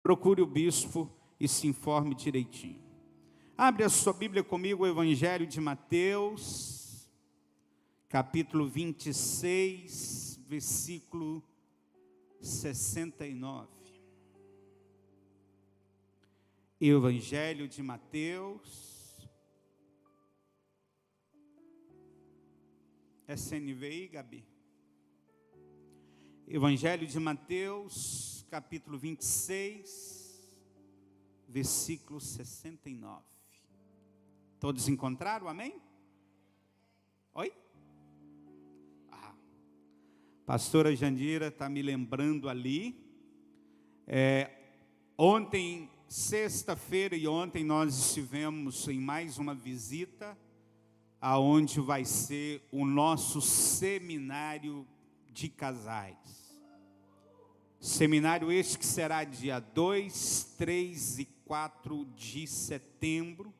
procure o bispo e se informe direitinho. Abre a sua Bíblia comigo, o Evangelho de Mateus, capítulo 26, versículo 69. Evangelho de Mateus. É CNVI, Gabi? Evangelho de Mateus, capítulo 26, versículo 69. Todos encontraram? Amém? Oi? Pastora Jandira está me lembrando ali. Ontem, sexta-feira e ontem, nós estivemos em mais uma visita, aonde vai ser o nosso seminário de casais. Seminário este que será dia 2, 3 e 4 de setembro.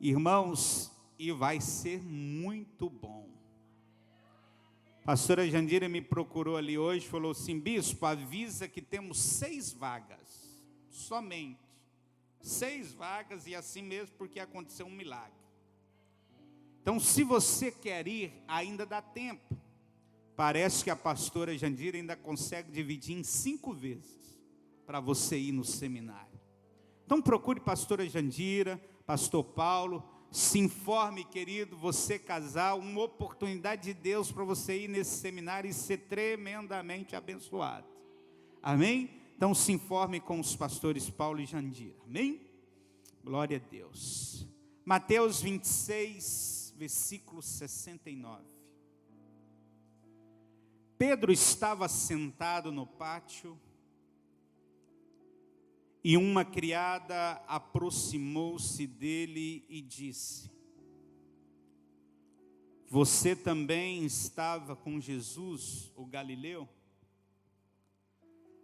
Irmãos, e vai ser muito bom. Pastora Jandira me procurou ali hoje, falou assim: bispo, avisa que temos 6 vagas, somente 6 vagas, e assim mesmo porque aconteceu um milagre. Então, se você quer ir, ainda dá tempo. Parece que a pastora Jandira ainda consegue dividir em 5 vezes para você ir no seminário. Então procure pastora Jandira, pastor Paulo, se informe, querido, você casal, uma oportunidade de Deus para você ir nesse seminário e ser tremendamente abençoado. Amém? Então se informe com os pastores Paulo e Jandira. Amém? Glória a Deus. Mateus 26, versículo 69. Pedro estava sentado no pátio e uma criada aproximou-se dele e disse: você também estava com Jesus, o Galileu?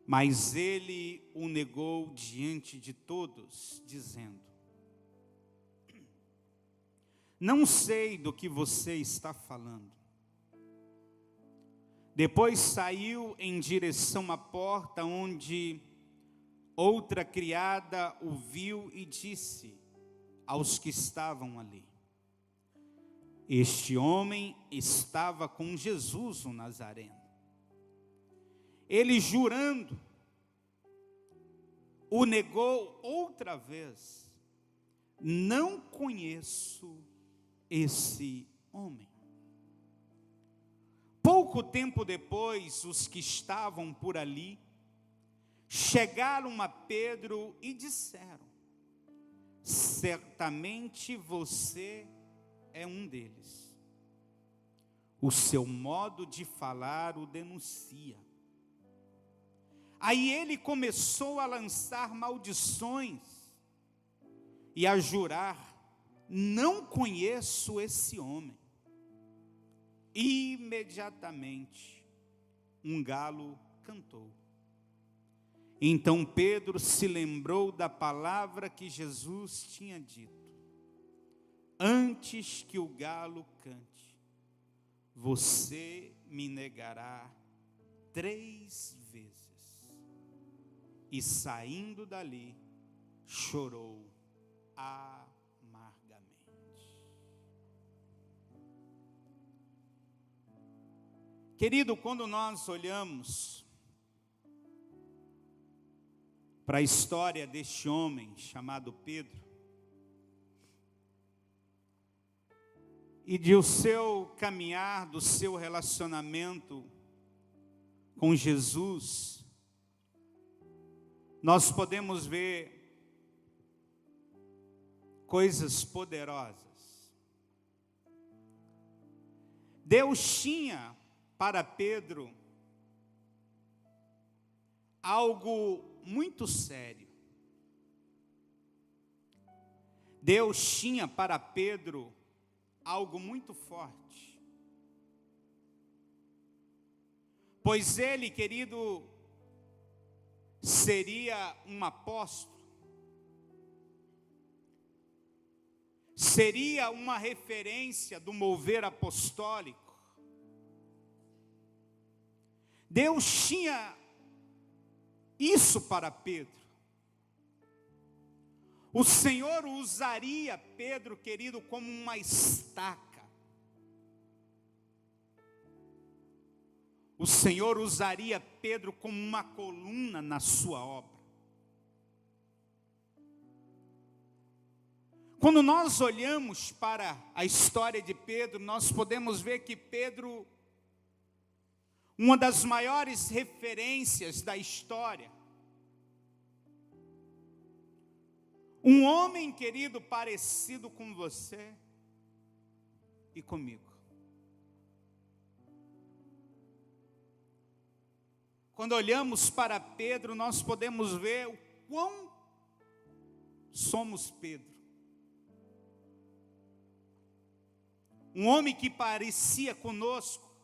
Mas ele o negou diante de todos, dizendo: não sei do que você está falando. Depois saiu em direção à porta, onde outra criada o viu e disse aos que estavam ali: este homem estava com Jesus o Nazareno. Ele, jurando, o negou outra vez: não conheço esse homem. Pouco tempo depois, os que estavam por ali chegaram a Pedro e disseram: certamente você é um deles. O seu modo de falar o denuncia. Aí ele começou a lançar maldições e a jurar: não conheço esse homem. Imediatamente um galo cantou. Então Pedro se lembrou da palavra que Jesus tinha dito: antes que o galo cante, você me negará 3 vezes. E saindo dali, chorou amargamente. Querido, quando nós olhamos para a história deste homem chamado Pedro, e de o seu caminhar, do seu relacionamento com Jesus, nós podemos ver coisas poderosas. Deus tinha para Pedro algo muito sério. Deus tinha para Pedro algo muito forte. Pois ele, querido, seria um apóstolo. Seria uma referência do mover apostólico. Deus tinha isso para Pedro. O Senhor usaria Pedro, querido, como uma estaca. O Senhor usaria Pedro como uma coluna na sua obra. Quando nós olhamos para a história de Pedro, nós podemos ver que Pedro, uma das maiores referências da história, um homem, querido, parecido com você e comigo. Quando olhamos para Pedro, nós podemos ver o quão somos Pedro. Um homem que parecia conosco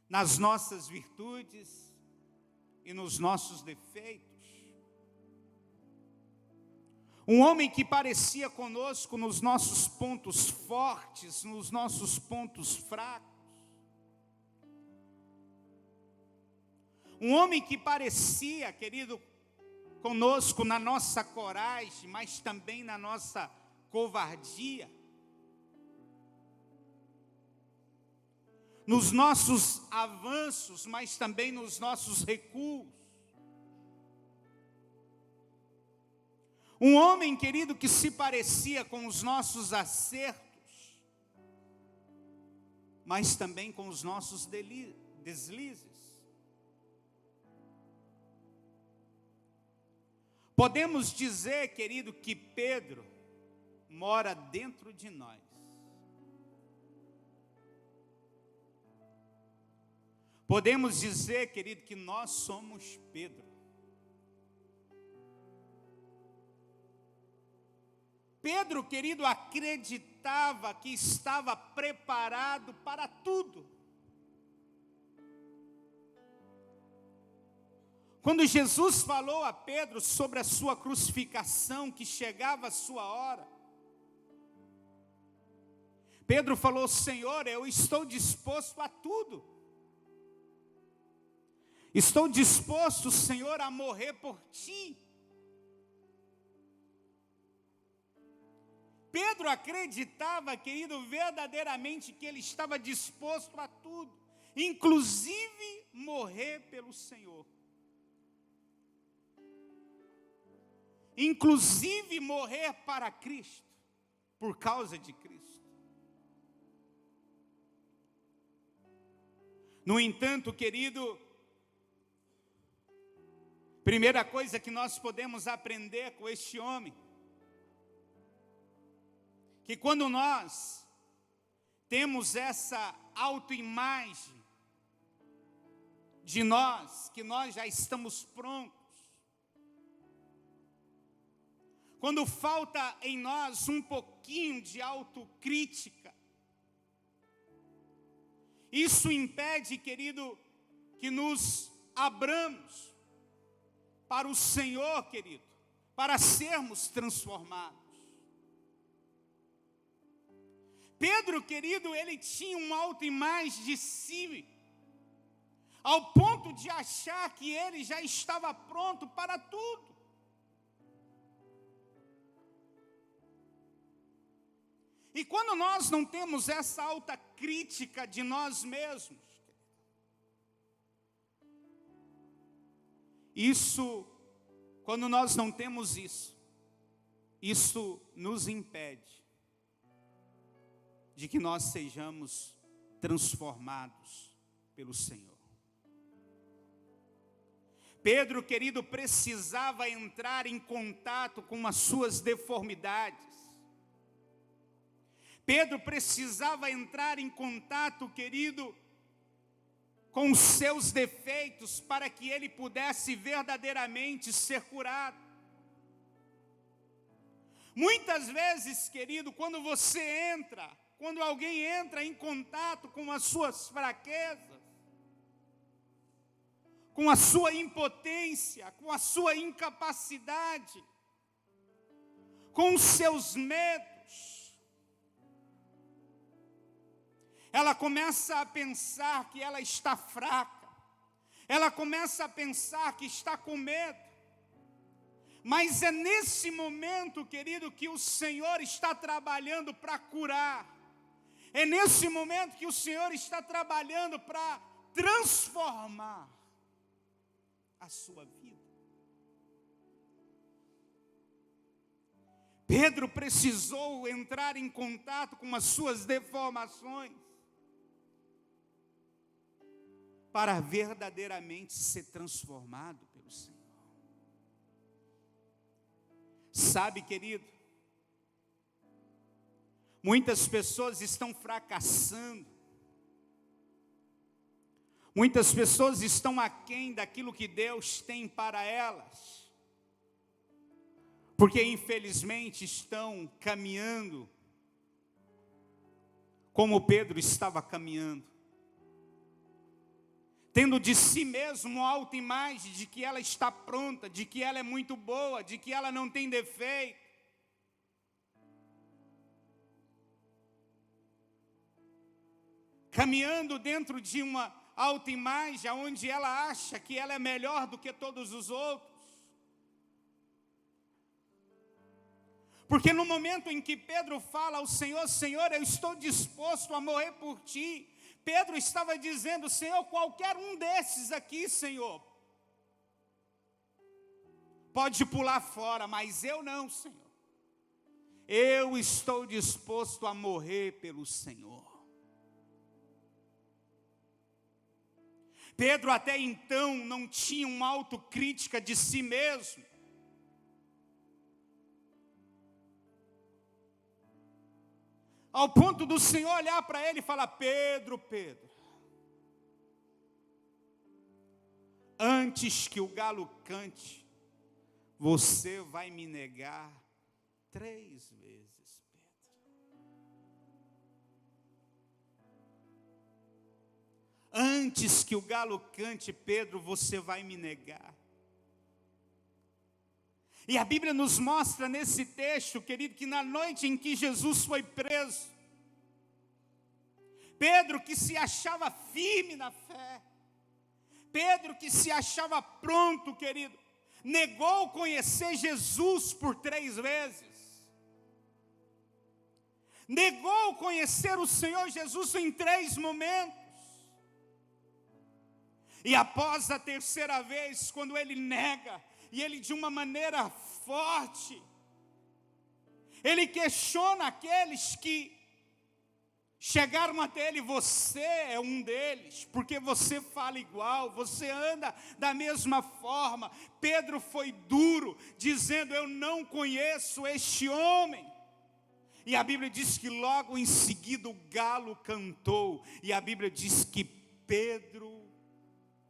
nas nossas virtudes e nos nossos defeitos. Um homem que parecia conosco nos nossos pontos fortes, nos nossos pontos fracos. Um homem que parecia, querido, conosco na nossa coragem, mas também na nossa covardia. Nos nossos avanços, mas também nos nossos recuos. Um homem, querido, que se parecia com os nossos acertos, mas também com os nossos deslizes. Podemos dizer, querido, que Pedro mora dentro de nós. Podemos dizer, querido, que nós somos Pedro. Pedro, querido, acreditava que estava preparado para tudo. Quando Jesus falou a Pedro sobre a sua crucificação, que chegava a sua hora, Pedro falou: Senhor, eu estou disposto a tudo. Estou disposto, Senhor, a morrer por ti. Pedro acreditava, querido, verdadeiramente que ele estava disposto a tudo, inclusive morrer pelo Senhor. Inclusive morrer para Cristo, por causa de Cristo. No entanto, querido, primeira coisa que nós podemos aprender com este homem, que quando nós temos essa autoimagem de nós, que nós já estamos prontos, quando falta em nós um pouquinho de autocrítica, isso impede, querido, que nos abramos para o Senhor, querido, para sermos transformados. Pedro, querido, ele tinha uma autoimagem de si, ao ponto de achar que ele já estava pronto para tudo. E quando nós não temos essa alta crítica de nós mesmos, quando nós não temos isso nos impede de que nós sejamos transformados pelo Senhor. Pedro, querido, precisava entrar em contato com as suas deformidades. Pedro precisava entrar em contato, querido, com os seus defeitos, para que ele pudesse verdadeiramente ser curado. Muitas vezes, querido, quando alguém entra em contato com as suas fraquezas, com a sua impotência, com a sua incapacidade, com os seus medos, ela começa a pensar que ela está fraca, ela começa a pensar que está com medo, Mas é nesse momento, querido, que o Senhor está trabalhando para curar. É nesse momento que o Senhor está trabalhando para transformar a sua vida. Pedro precisou entrar em contato com as suas deformações para verdadeiramente ser transformado pelo Senhor. Sabe, querido, muitas pessoas estão fracassando, muitas pessoas estão aquém daquilo que Deus tem para elas, porque infelizmente estão caminhando como Pedro estava caminhando, tendo de si mesmo uma autoimagem de que ela está pronta, de que ela é muito boa, de que ela não tem defeito. Caminhando dentro de uma autoimagem onde ela acha que ela é melhor do que todos os outros. Porque no momento em que Pedro fala ao Senhor, Senhor, eu estou disposto a morrer por ti, Pedro estava dizendo, Senhor, qualquer um desses aqui, Senhor, pode pular fora, mas eu não, Senhor. Eu estou disposto a morrer pelo Senhor. Pedro até então não tinha uma autocrítica de si mesmo. Ao ponto do Senhor olhar para ele e falar, Pedro, Pedro, antes que o galo cante, você vai me negar 3 vezes, Pedro. Antes que o galo cante, Pedro, você vai me negar. E a Bíblia nos mostra nesse texto, querido, que na noite em que Jesus foi preso, Pedro que se achava firme na fé, Pedro que se achava pronto, querido, negou conhecer Jesus por 3 vezes. Negou conhecer o Senhor Jesus em 3 momentos. E após a 3ª vez, quando ele nega, e ele de uma maneira forte, ele questiona aqueles que chegaram até ele, você é um deles, porque você fala igual, você anda da mesma forma. Pedro foi duro, dizendo, eu não conheço este homem. E a Bíblia diz que logo em seguida o galo cantou, e a Bíblia diz que Pedro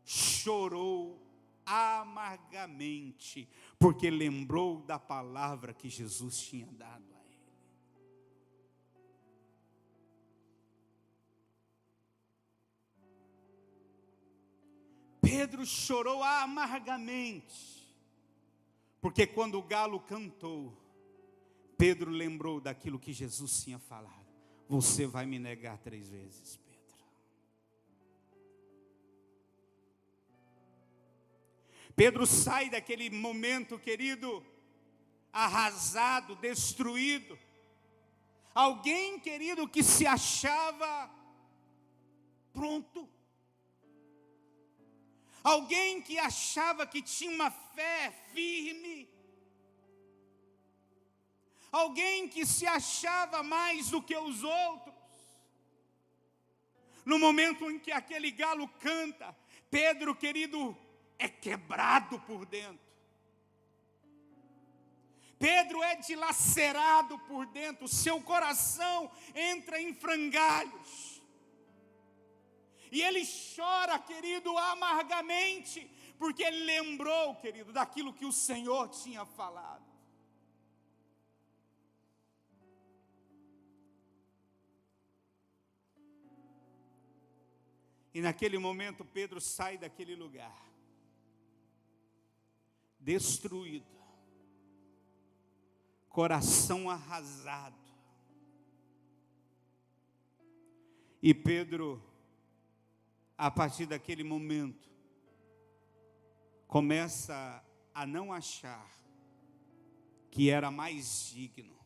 chorou amargamente, porque lembrou da palavra que Jesus tinha dado a ele. Pedro chorou amargamente, porque quando o galo cantou, Pedro lembrou daquilo que Jesus tinha falado, você vai me negar 3 vezes, Pedro. Pedro sai daquele momento, querido, arrasado, destruído. Alguém, querido, que se achava pronto. Alguém que achava que tinha uma fé firme. Alguém que se achava mais do que os outros. No momento em que aquele galo canta, Pedro, querido, é quebrado por dentro. Pedro é dilacerado por dentro, seu coração entra em frangalhos. E ele chora, querido, amargamente, porque ele lembrou, querido, daquilo que o Senhor tinha falado. E naquele momento Pedro sai daquele lugar, destruído, coração arrasado. E Pedro, a partir daquele momento, começa a não achar que era mais digno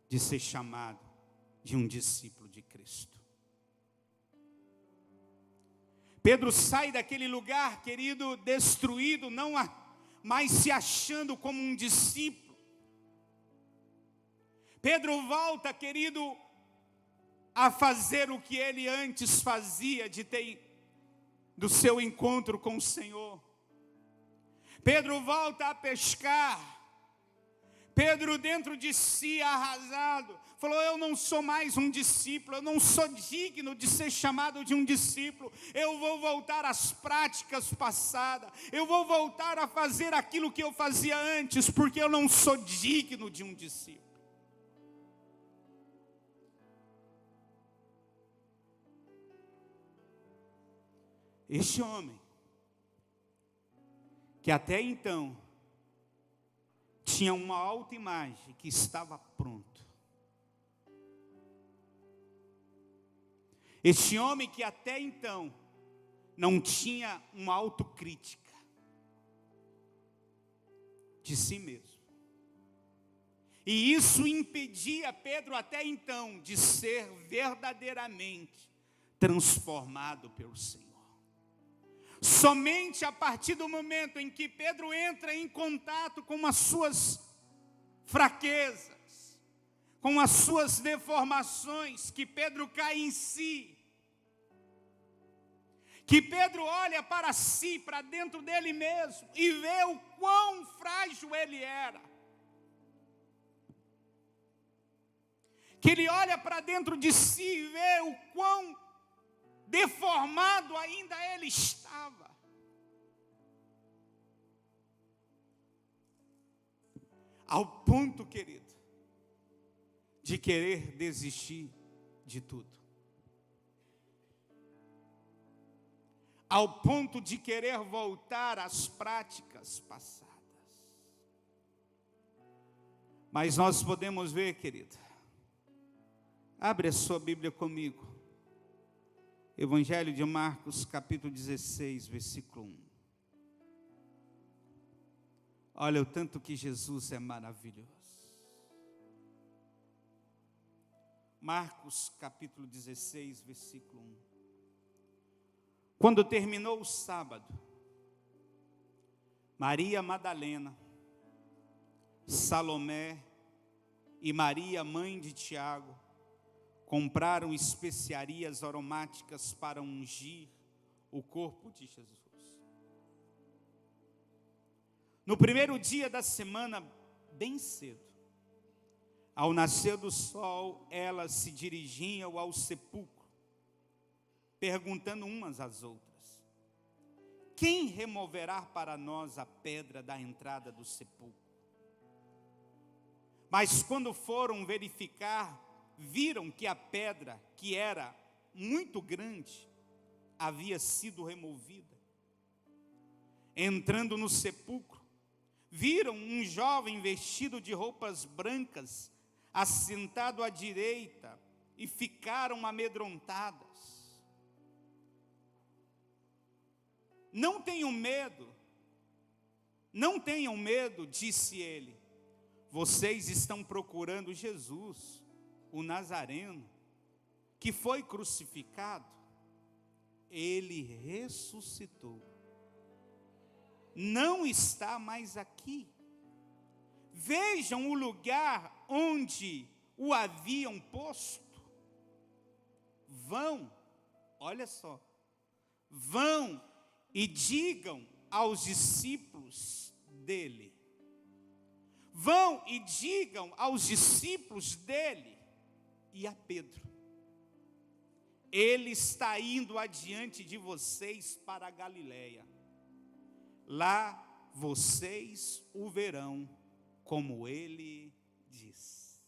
de ser chamado de um discípulo de Cristo. Pedro sai daquele lugar, querido, destruído, não mais se achando como um discípulo. Pedro volta, querido, a fazer o que ele antes fazia, do seu encontro com o Senhor. Pedro volta a pescar. Pedro, dentro de si, arrasado, falou: eu não sou mais um discípulo, eu não sou digno de ser chamado de um discípulo. Eu vou voltar às práticas passadas, eu vou voltar a fazer aquilo que eu fazia antes, porque eu não sou digno de um discípulo. Este homem, que até então tinha uma autoimagem que estava pronto. Este homem que até então não tinha uma autocrítica de si mesmo. E isso impedia Pedro até então de ser verdadeiramente transformado pelo Senhor. Somente a partir do momento em que Pedro entra em contato com as suas fraquezas, com as suas deformações, que Pedro cai em si, que Pedro olha para si, para dentro dele mesmo, e vê o quão frágil ele era, que ele olha para dentro de si e vê o quão deformado ainda ele estava. Ao ponto, querido, de querer desistir de tudo. Ao ponto de querer voltar às práticas passadas. Mas nós podemos ver, querido, abre a sua Bíblia comigo. Evangelho de Marcos, capítulo 16, versículo 1. Olha o tanto que Jesus é maravilhoso. Marcos, capítulo 16, versículo 1. Quando terminou o sábado, Maria Madalena, Salomé e Maria, mãe de Tiago, compraram especiarias aromáticas para ungir o corpo de Jesus. No primeiro dia da semana, bem cedo, ao nascer do sol, elas se dirigiam ao sepulcro, perguntando umas às outras: quem removerá para nós a pedra da entrada do sepulcro? Mas quando foram verificar, viram que a pedra, que era muito grande, havia sido removida. Entrando no sepulcro, viram um jovem vestido de roupas brancas, assentado à direita, e ficaram amedrontadas. Não tenham medo, disse ele. Vocês estão procurando Jesus, o Nazareno, que foi crucificado. Ele ressuscitou. Não está mais aqui. Vejam o lugar onde o haviam posto. Vão, olha só, vão e digam aos discípulos dele. Vão e digam aos discípulos dele e a Pedro: ele está indo adiante de vocês para a Galileia. Lá vocês o verão, como ele diz.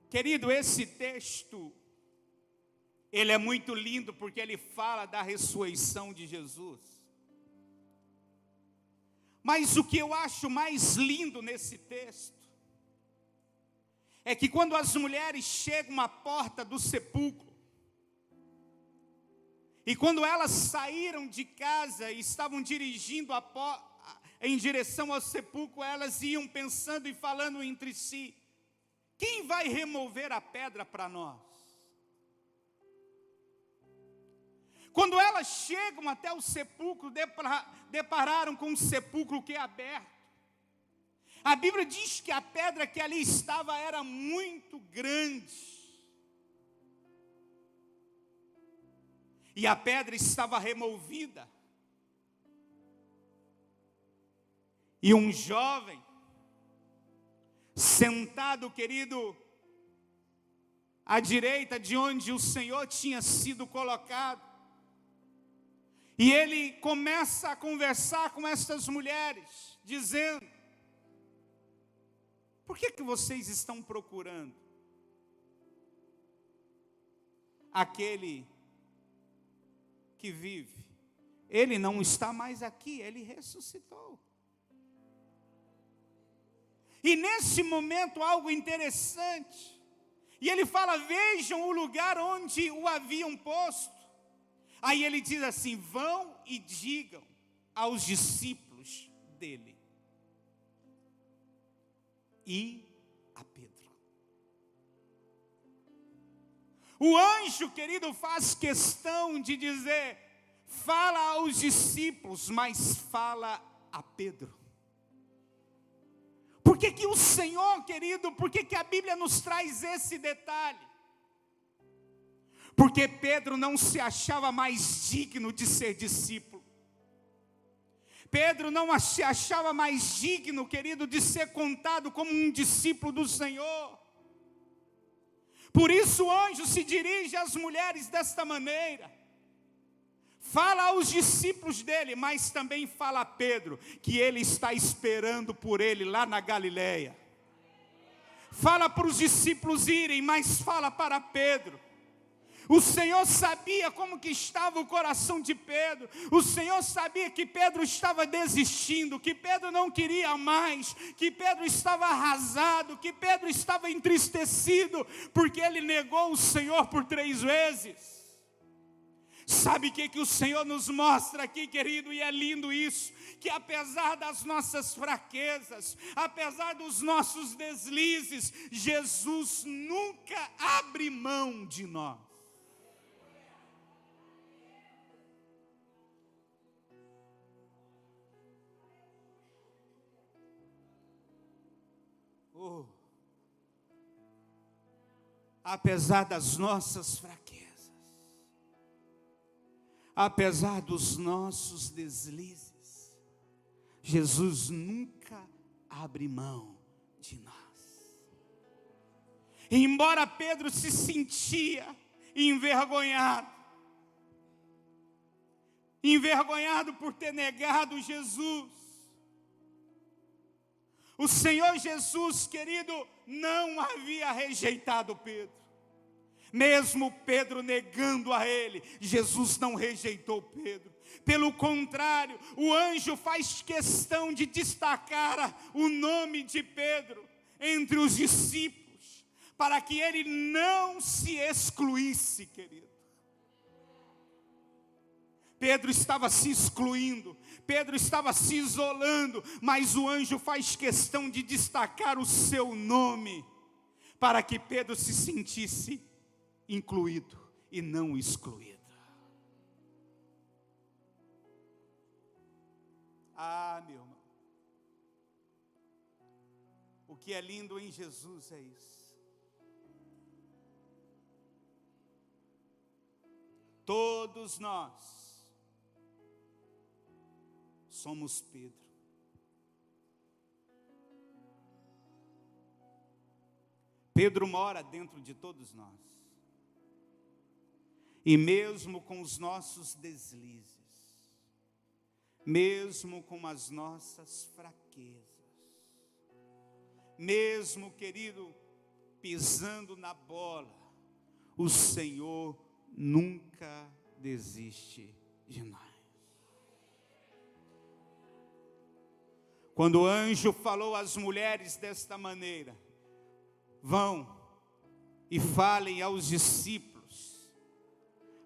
Querido, esse texto, ele é muito lindo porque ele fala da ressurreição de Jesus. Mas o que eu acho mais lindo nesse texto é que quando as mulheres chegam à porta do sepulcro, e quando elas saíram de casa e estavam dirigindo em direção ao sepulcro, elas iam pensando e falando entre si: quem vai remover a pedra para nós? Quando elas chegam até o sepulcro, depararam com um sepulcro que é aberto. A Bíblia diz que a pedra que ali estava era muito grande. E a pedra estava removida. E um jovem, sentado, querido, à direita de onde o Senhor tinha sido colocado. E ele começa a conversar com estas mulheres, dizendo: por que vocês estão procurando aquele que vive? Ele não está mais aqui, ele ressuscitou. E nesse momento algo interessante, e ele fala: vejam o lugar onde o haviam posto. Aí ele diz assim: vão e digam aos discípulos dele e a Pedro. O anjo, querido, faz questão de dizer: fala aos discípulos, mas fala a Pedro. Por que o Senhor, querido, por que a Bíblia nos traz esse detalhe? Porque Pedro não se achava mais digno de ser discípulo. Pedro não se achava mais digno, querido, de ser contado como um discípulo do Senhor. Por isso o anjo se dirige às mulheres desta maneira. Fala aos discípulos dele, mas também fala a Pedro, que ele está esperando por ele lá na Galileia. Fala para os discípulos irem, mas fala para Pedro. O Senhor sabia como que estava o coração de Pedro. O Senhor sabia que Pedro estava desistindo, que Pedro não queria mais, que Pedro estava arrasado, que Pedro estava entristecido, porque ele negou o Senhor por 3 vezes. Sabe o que o Senhor nos mostra aqui, querido? E é lindo isso, que apesar das nossas fraquezas, apesar dos nossos deslizes, Jesus nunca abre mão de nós. Apesar das nossas fraquezas, apesar dos nossos deslizes, Jesus nunca abre mão de nós. Embora Pedro se sentia envergonhado por ter negado Jesus, o Senhor Jesus, querido, não havia rejeitado Pedro. Mesmo Pedro negando a ele, Jesus não rejeitou Pedro. Pelo contrário, o anjo faz questão de destacar o nome de Pedro entre os discípulos, para que ele não se excluísse, querido. Pedro estava se excluindo, Pedro estava se isolando, mas o anjo faz questão de destacar o seu nome, para que Pedro se sentisse incluído e não excluído. Ah, meu irmão, o que é lindo em Jesus é isso. Todos nós somos Pedro. Pedro mora dentro de todos nós. E mesmo com os nossos deslizes, mesmo com as nossas fraquezas, mesmo, querido, pisando na bola, o Senhor nunca desiste de nós. Quando o anjo falou às mulheres desta maneira: vão e falem aos discípulos,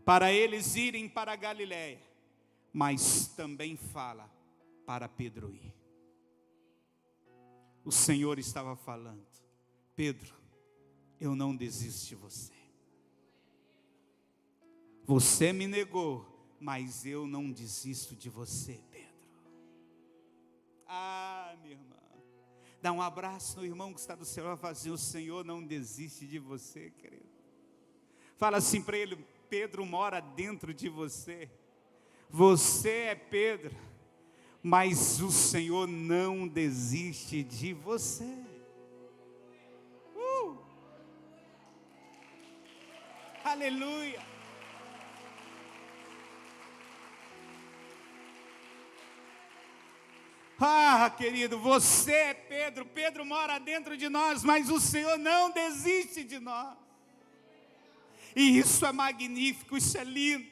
para eles irem para a Galileia, mas também fala para Pedro ir. o Senhor estava falando: Pedro, eu não desisto de você. Você me negou, mas eu não desisto de você, Pedro. Ah, minha irmã, dá um abraço no irmão que está do seu lado, fala assim: o Senhor não desiste de você, querido. Fala assim para ele: Pedro mora dentro de você. Você é Pedro, mas o Senhor não desiste de você. Aleluia. Ah, querido, você é Pedro. Pedro mora dentro de nós, mas o Senhor não desiste de nós. E isso é magnífico, isso é lindo.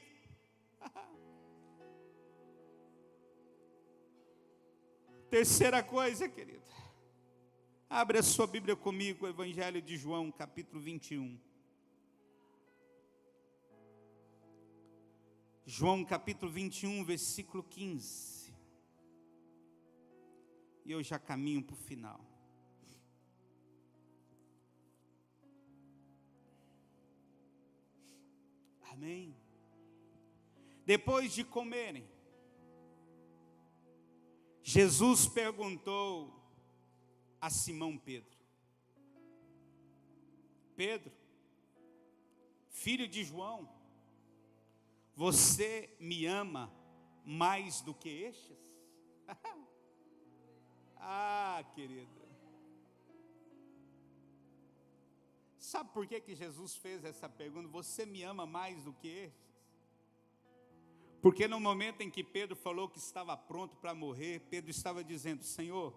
Terceira coisa, querido. Abre a sua Bíblia comigo, o Evangelho de João, capítulo 21. João, capítulo 21, versículo 15. E eu já caminho para o final. Amém. Depois de comerem, Jesus perguntou a Simão Pedro: Pedro, filho de João, você me ama mais do que estes? Ah, querido. Sabe por que Jesus fez essa pergunta? Você me ama mais do que estes? Porque no momento em que Pedro falou que estava pronto para morrer, Pedro estava dizendo: Senhor,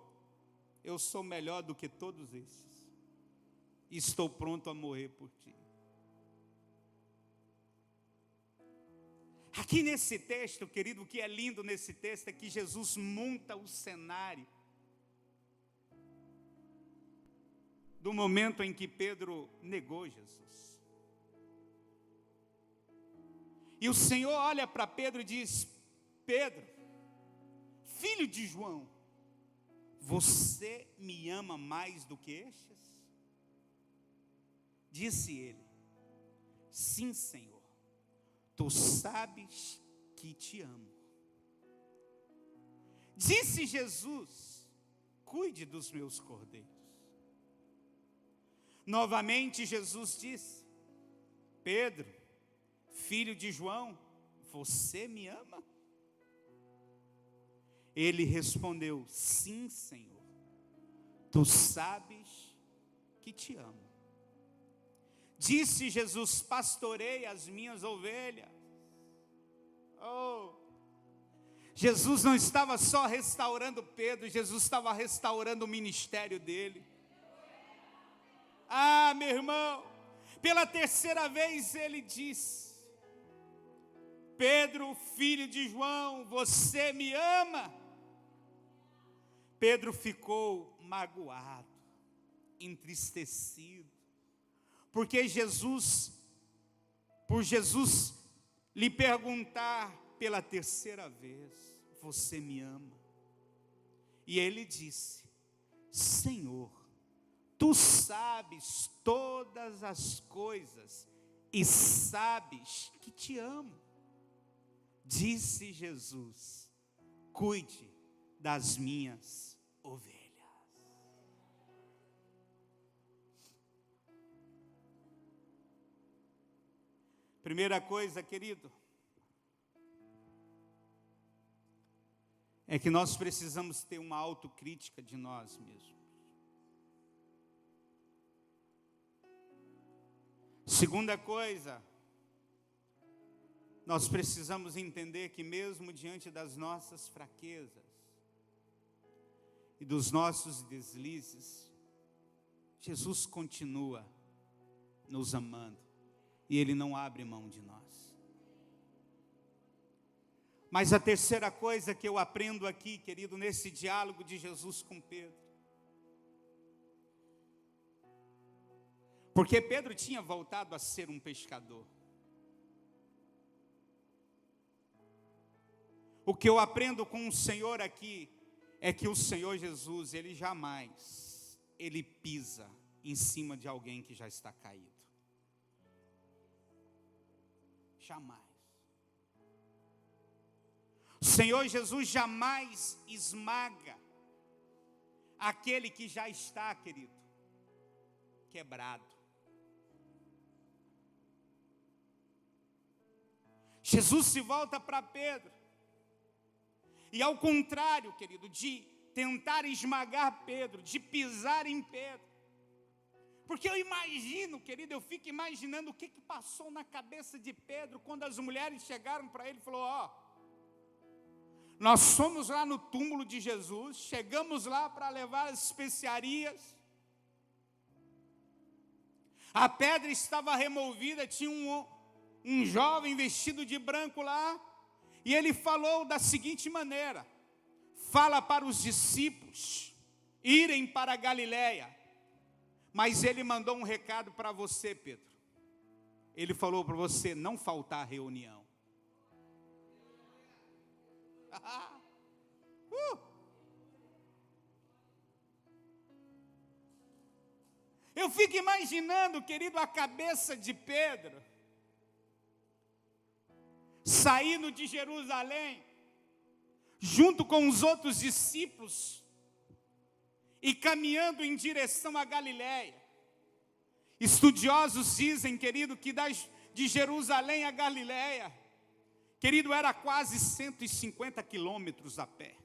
eu sou melhor do que todos esses. Estou pronto a morrer por ti. Aqui nesse texto, querido, o que é lindo nesse texto é que Jesus monta o cenário do momento em que Pedro negou Jesus. E o Senhor olha para Pedro e diz: Pedro, filho de João, você me ama mais do que estes? Disse ele: sim, Senhor, tu sabes que te amo. Disse Jesus: cuide dos meus cordeiros. Novamente Jesus disse: Pedro, filho de João, você me ama? Ele respondeu: sim, Senhor, tu sabes que te amo. Disse Jesus: pastorei as minhas ovelhas. Oh, Jesus não estava só restaurando Pedro, Jesus estava restaurando o ministério dele. Ah, meu irmão, pela terceira vez ele disse: Pedro, filho de João, você me ama? Pedro ficou magoado, entristecido, porque por Jesus lhe perguntar pela terceira vez: você me ama? E ele disse: Senhor, tu sabes todas as coisas e sabes que te amo. Disse Jesus: cuide das minhas ovelhas. Primeira coisa, querido, é que nós precisamos ter uma autocrítica de nós mesmos. Segunda coisa, nós precisamos entender que mesmo diante das nossas fraquezas e dos nossos deslizes, Jesus continua nos amando e Ele não abre mão de nós. Mas a terceira coisa que eu aprendo aqui, querido, nesse diálogo de Jesus com Pedro, porque Pedro tinha voltado a ser um pescador. O que eu aprendo com o Senhor aqui é que o Senhor Jesus, Ele jamais ele pisa em cima de alguém que já está caído. Jamais. O Senhor Jesus jamais esmaga aquele que já está, querido, quebrado. Jesus se volta para Pedro. E ao contrário, querido, de tentar esmagar Pedro, de pisar em Pedro. Porque eu imagino, querido, eu fico imaginando o que passou na cabeça de Pedro quando as mulheres chegaram para ele e falou: ó, nós fomos lá no túmulo de Jesus, chegamos lá para levar as especiarias. A pedra estava removida, tinha um jovem vestido de branco lá, e ele falou da seguinte maneira: fala para os discípulos irem para a Galileia. Mas ele mandou um recado para você, Pedro. Ele falou para você não faltar a reunião. Eu fico imaginando, querido, a cabeça de Pedro saindo de Jerusalém, junto com os outros discípulos, e caminhando em direção à Galileia. Estudiosos dizem, querido, que de Jerusalém a Galileia, querido, era quase 150 quilômetros a pé.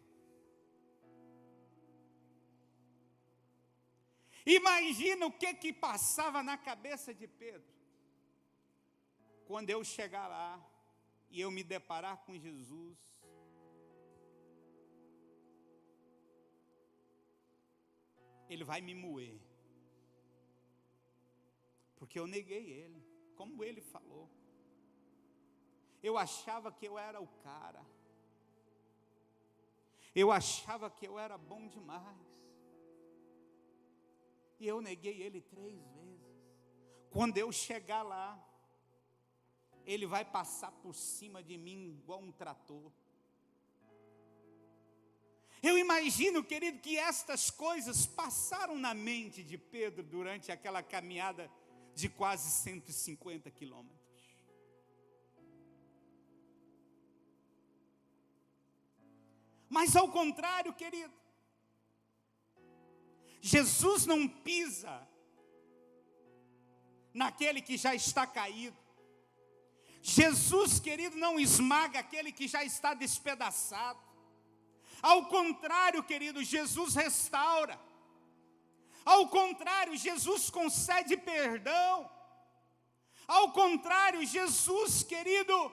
Imagina o que passava na cabeça de Pedro. Quando eu chegar lá e eu me deparar com Jesus, ele vai me moer. Porque eu neguei ele, como ele falou. Eu achava que eu era o cara. Eu achava que eu era bom demais. E eu neguei ele 3 vezes. Quando eu chegar lá, ele vai passar por cima de mim igual um trator. Eu imagino, querido, que estas coisas passaram na mente de Pedro durante aquela caminhada de quase 150 quilômetros. Mas ao contrário, querido, Jesus não pisa naquele que já está caído. Jesus, querido, não esmaga aquele que já está despedaçado. Ao contrário, querido, Jesus restaura. Ao contrário, Jesus concede perdão. Ao contrário, Jesus, querido,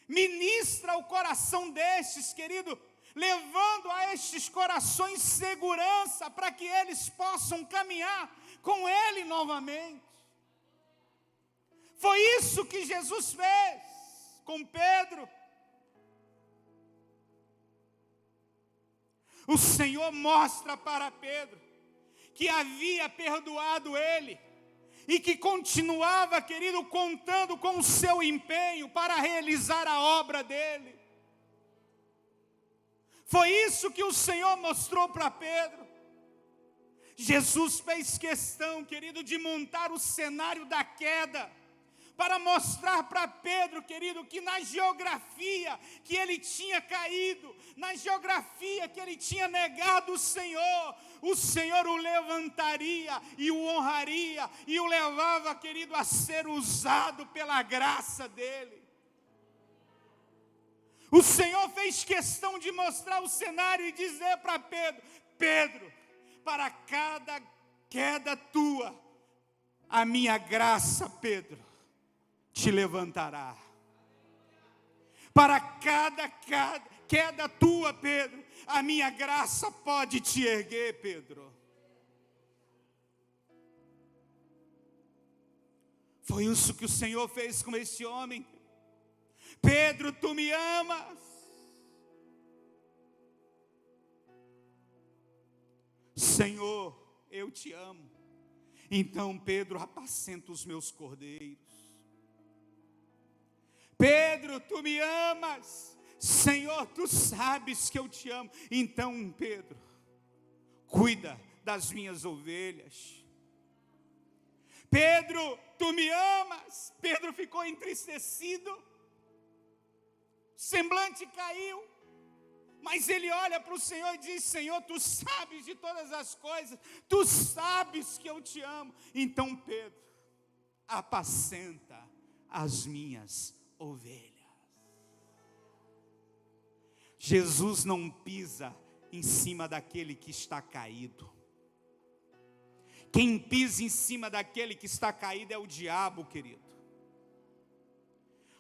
ministra o coração destes, querido, levando a estes corações segurança para que eles possam caminhar com Ele novamente. Foi isso que Jesus fez com Pedro. O Senhor mostra para Pedro que havia perdoado ele e que continuava, querido, contando com o seu empenho para realizar a obra dele. Foi isso que o Senhor mostrou para Pedro. Jesus fez questão, querido, de montar o cenário da queda, para mostrar para Pedro, querido, que na geografia que ele tinha caído, na geografia que ele tinha negado o Senhor o levantaria e o honraria, e o levava, querido, a ser usado pela graça dele. O Senhor fez questão de mostrar o cenário e dizer para Pedro: Pedro, para cada queda tua, a minha graça, Pedro, te levantará. Para cada queda tua, Pedro, a minha graça pode te erguer, Pedro. Foi isso que o Senhor fez com esse homem. Pedro, tu me amas? Senhor, eu te amo. Então, Pedro, apacenta os meus cordeiros. Pedro, tu me amas? Senhor, tu sabes que eu te amo. Então, Pedro, cuida das minhas ovelhas. Pedro, tu me amas? Pedro ficou entristecido, semblante caiu, mas ele olha para o Senhor e diz: Senhor, tu sabes de todas as coisas, tu sabes que eu te amo. Então Pedro, apacenta as minhas ovelhas. Jesus não pisa em cima daquele que está caído. Quem pisa em cima daquele que está caído é o diabo, querido.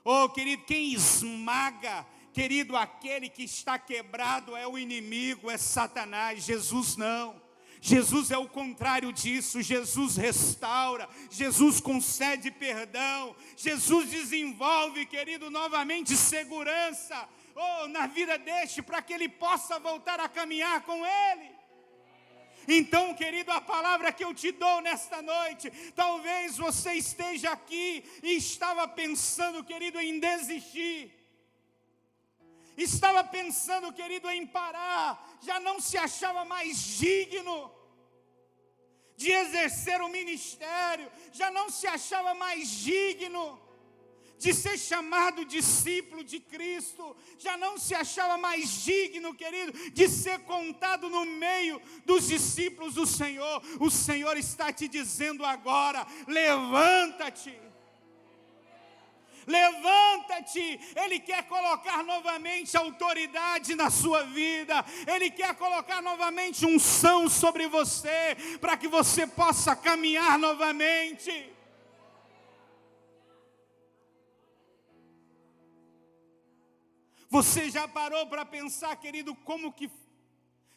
Oh, querido, quem esmaga, querido, aquele que está quebrado é o inimigo, é Satanás. Jesus não. Jesus é o contrário disso. Jesus restaura, Jesus concede perdão, Jesus desenvolve, querido, novamente segurança, na vida deste, para que ele possa voltar a caminhar com ele. Então, querido, a palavra que eu te dou nesta noite, talvez você esteja aqui e estava pensando, querido, em desistir. Estava pensando, querido, em parar, já não se achava mais digno de exercer o ministério, já não se achava mais digno de ser chamado discípulo de Cristo, já não se achava mais digno, querido, de ser contado no meio dos discípulos do Senhor. O Senhor está te dizendo agora: levanta-te. Levanta-te. Ele quer colocar novamente autoridade na sua vida. Ele quer colocar novamente unção sobre você, para que você possa caminhar novamente. Você já parou para pensar, querido, como que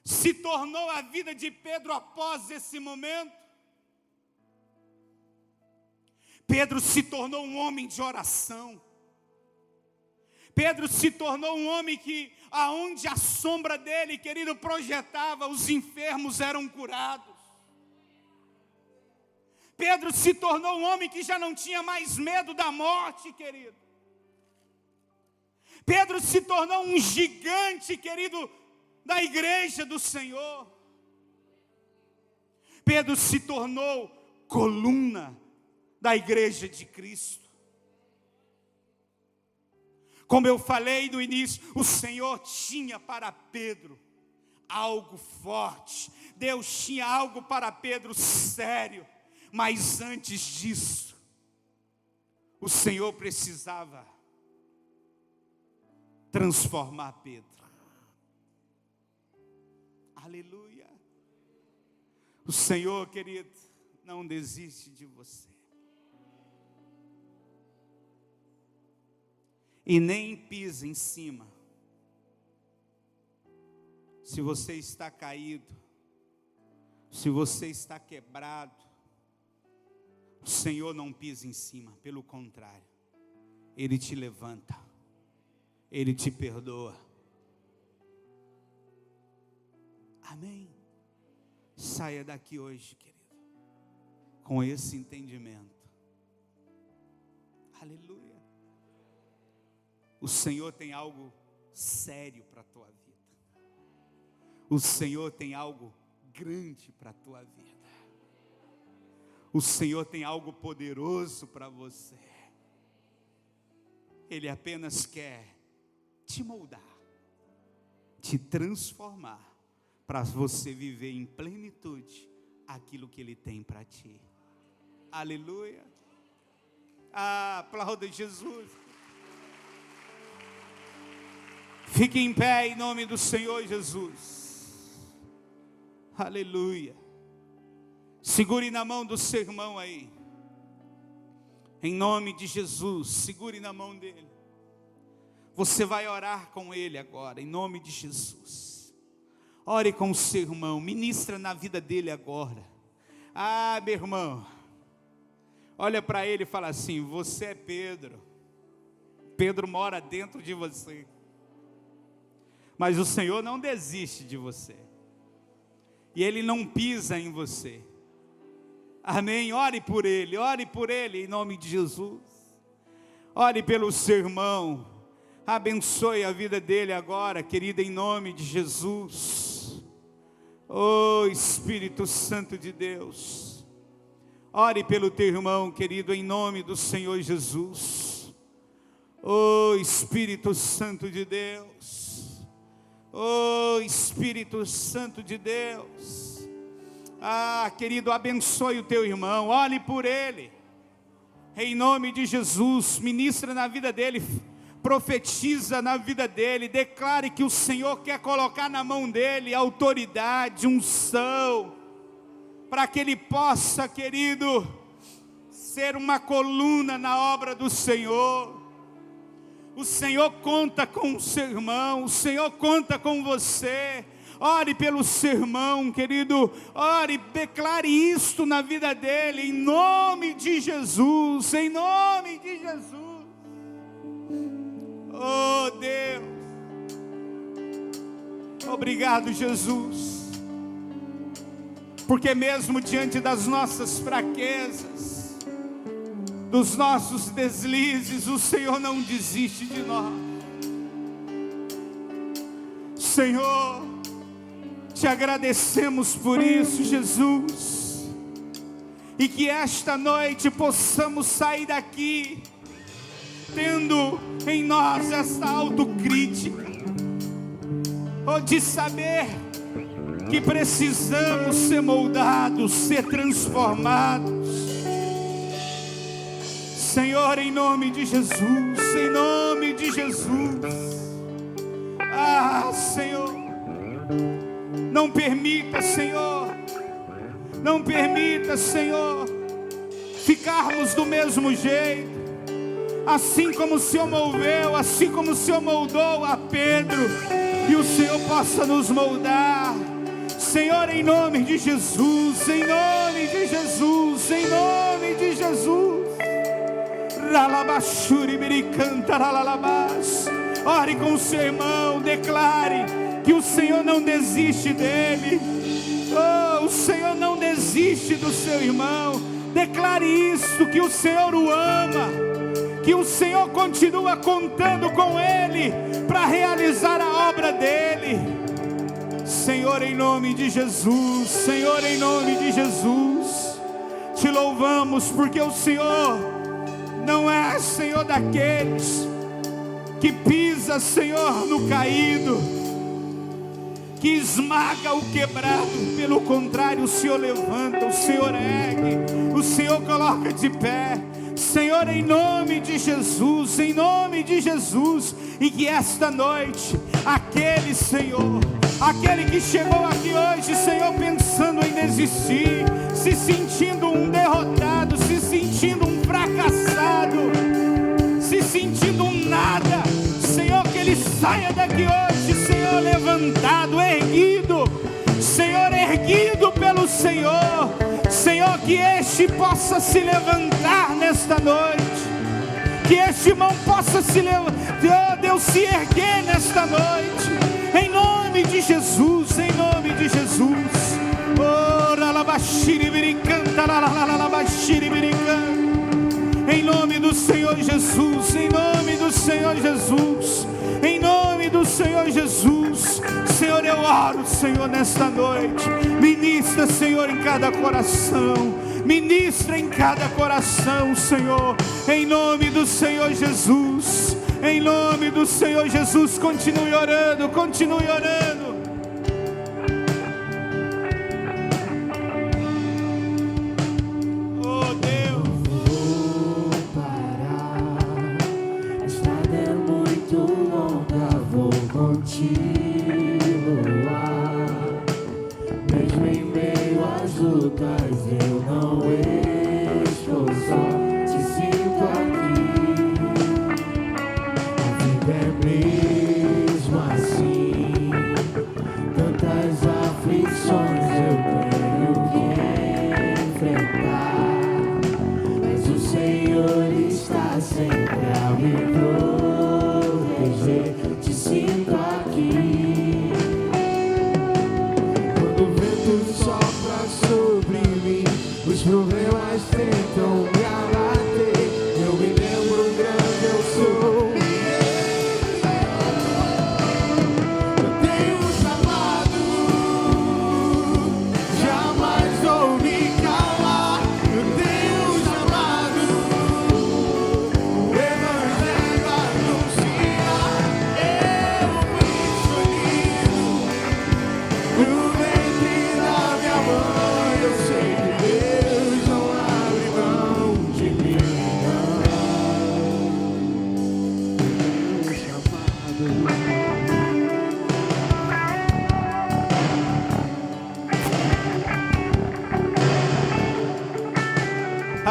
se tornou a vida de Pedro após esse momento? Pedro se tornou um homem de oração. Pedro se tornou um homem que, aonde a sombra dele, querido, projetava, os enfermos eram curados. Pedro se tornou um homem que já não tinha mais medo da morte, querido. Pedro se tornou um gigante, querido, da igreja do Senhor. Pedro se tornou coluna da igreja de Cristo. Como eu falei no início, o Senhor tinha para Pedro algo forte. Deus tinha algo para Pedro sério. Mas antes disso, o Senhor precisava transformar Pedro. Aleluia. O Senhor, querido, não desiste de você. E nem pisa em cima. Se você está caído, se você está quebrado, o Senhor não pisa em cima, pelo contrário, Ele te levanta, Ele te perdoa. Amém? Saia daqui hoje, querido, com esse entendimento. Aleluia. O Senhor tem algo sério para a tua vida. O Senhor tem algo grande para a tua vida. O Senhor tem algo poderoso para você. Ele apenas quer te moldar, te transformar, para você viver em plenitude aquilo que Ele tem para ti. Aleluia. Aplauda Jesus. Fique em pé em nome do Senhor Jesus. Aleluia. Segure na mão do seu irmão aí. Em nome de Jesus, segure na mão dele. Você vai orar com ele agora, em nome de Jesus. Ore com o seu irmão, ministra na vida dele agora. Meu irmão, olha para ele e fala assim: você é Pedro. Pedro mora dentro de você. Mas o Senhor não desiste de você. E Ele não pisa em você. Amém? Ore por ele em nome de Jesus. Ore pelo seu irmão. Abençoe a vida dele agora, querida, em nome de Jesus. Oh Espírito Santo de Deus, ore pelo teu irmão querido em nome do Senhor Jesus. Oh Espírito Santo de Deus, oh Espírito Santo de Deus, querido, abençoe o teu irmão, ore por ele, em nome de Jesus, ministra na vida dele, profetiza na vida dele, declare que o Senhor quer colocar na mão dele autoridade, unção, para que ele possa, querido, ser uma coluna na obra do Senhor. O Senhor conta com o seu irmão, o Senhor conta com você. Ore pelo seu irmão, querido, ore, declare isto na vida dele, em nome de Jesus, em nome de Jesus. Oh Deus, obrigado Jesus, porque mesmo diante das nossas fraquezas, dos nossos deslizes, o Senhor não desiste de nós. Senhor, te agradecemos por isso, Jesus, e que esta noite possamos sair daqui tendo em nós essa autocrítica, de saber que precisamos ser moldados, ser transformados. Senhor, em nome de Jesus, em nome de Jesus. Senhor, não permita, Senhor, não permita, Senhor, ficarmos do mesmo jeito, assim como o Senhor moveu, assim como o Senhor moldou a Pedro, que o Senhor possa nos moldar, Senhor, em nome de Jesus, em nome de Jesus, em nome de Jesus. Ore com o seu irmão, declare que o Senhor não desiste dele. O Senhor não desiste do seu irmão. Declare isso, que o Senhor o ama, que o Senhor continua contando com ele para realizar a obra dele. Senhor, em nome de Jesus, Senhor, em nome de Jesus, te louvamos porque o Senhor não é, Senhor, daqueles que pisa, Senhor, no caído, que esmaga o quebrado. Pelo contrário, o Senhor levanta, o Senhor ergue, o Senhor coloca de pé. Senhor, em nome de Jesus, em nome de Jesus, e que esta noite, aquele, Senhor, aquele que chegou aqui hoje, Senhor, pensando em desistir, se sentindo um derrotado, se sentindo um fracassado, se sentindo um nada, Senhor, que ele saia daqui hoje, Senhor, levantado, erguido, Senhor, erguido pelo Senhor. Senhor, que este possa se levantar nesta noite, que este irmão possa se levantar, Deus, se erguer nesta noite, em nome de Jesus, em nome de Jesus. Em nome do Senhor Jesus, em nome do Senhor Jesus, em nome do Senhor Jesus. Senhor, eu oro, Senhor, nesta noite. Ministra, Senhor, em cada coração. Ministra em cada coração, Senhor. Em nome do Senhor Jesus. Em nome do Senhor Jesus. Continue orando, continue orando. Quando o vento sopra sobre mim,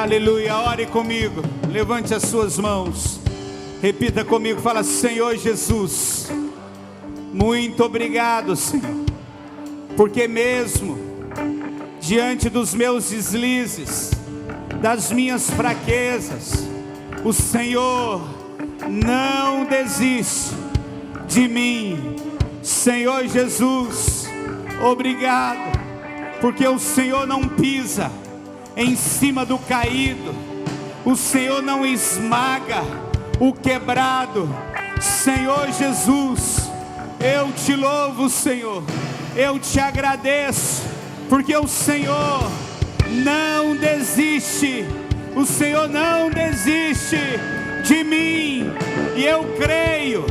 Aleluia, ore comigo, levante as suas mãos, repita comigo, fala: Senhor Jesus, muito obrigado, Senhor, porque mesmo diante dos meus deslizes, das minhas fraquezas, o Senhor não desiste de mim. Senhor Jesus, obrigado, porque o Senhor não pisa em cima do caído, o Senhor não esmaga o quebrado. Senhor Jesus, eu te louvo, Senhor, eu te agradeço, porque o Senhor não desiste, o Senhor não desiste de mim, e eu creio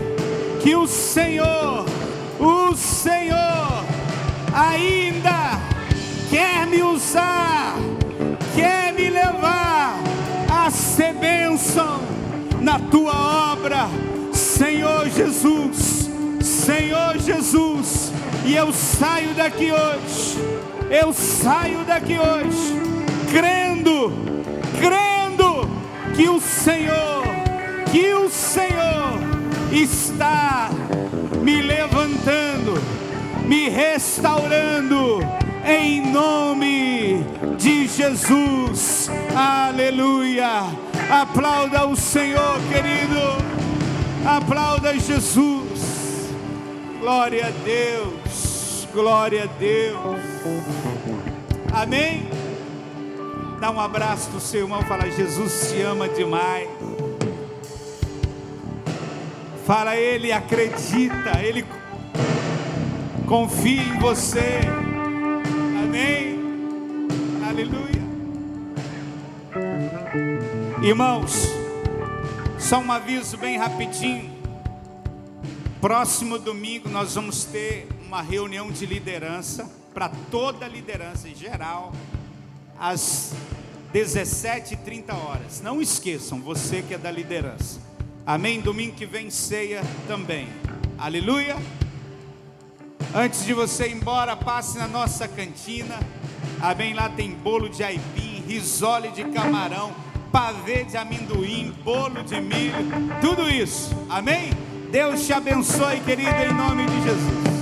que o Senhor ainda quer me usar, quer me levar a ser bênção na tua obra, Senhor Jesus, Senhor Jesus. E eu saio daqui hoje, crendo que o Senhor está me levantando, me restaurando, em nome de Jesus. Aleluia. Aplauda o Senhor, querido, aplauda Jesus. Glória a Deus, glória a Deus. Amém? Dá um abraço do seu irmão, fala: Jesus te ama demais. Fala: Ele acredita, Ele confia em você. Amém? Aleluia. Irmãos, só um aviso bem rapidinho. Próximo domingo nós vamos ter uma reunião de liderança, para toda a liderança em geral, às 17h30. Não esqueçam, você que é da liderança. Amém? Domingo que vem ceia também. Aleluia. Antes de você ir embora, passe na nossa cantina. Amém? Lá tem bolo de aipim, risole de camarão, pavê de amendoim, bolo de milho, tudo isso. Amém? Deus te abençoe, querido, em nome de Jesus.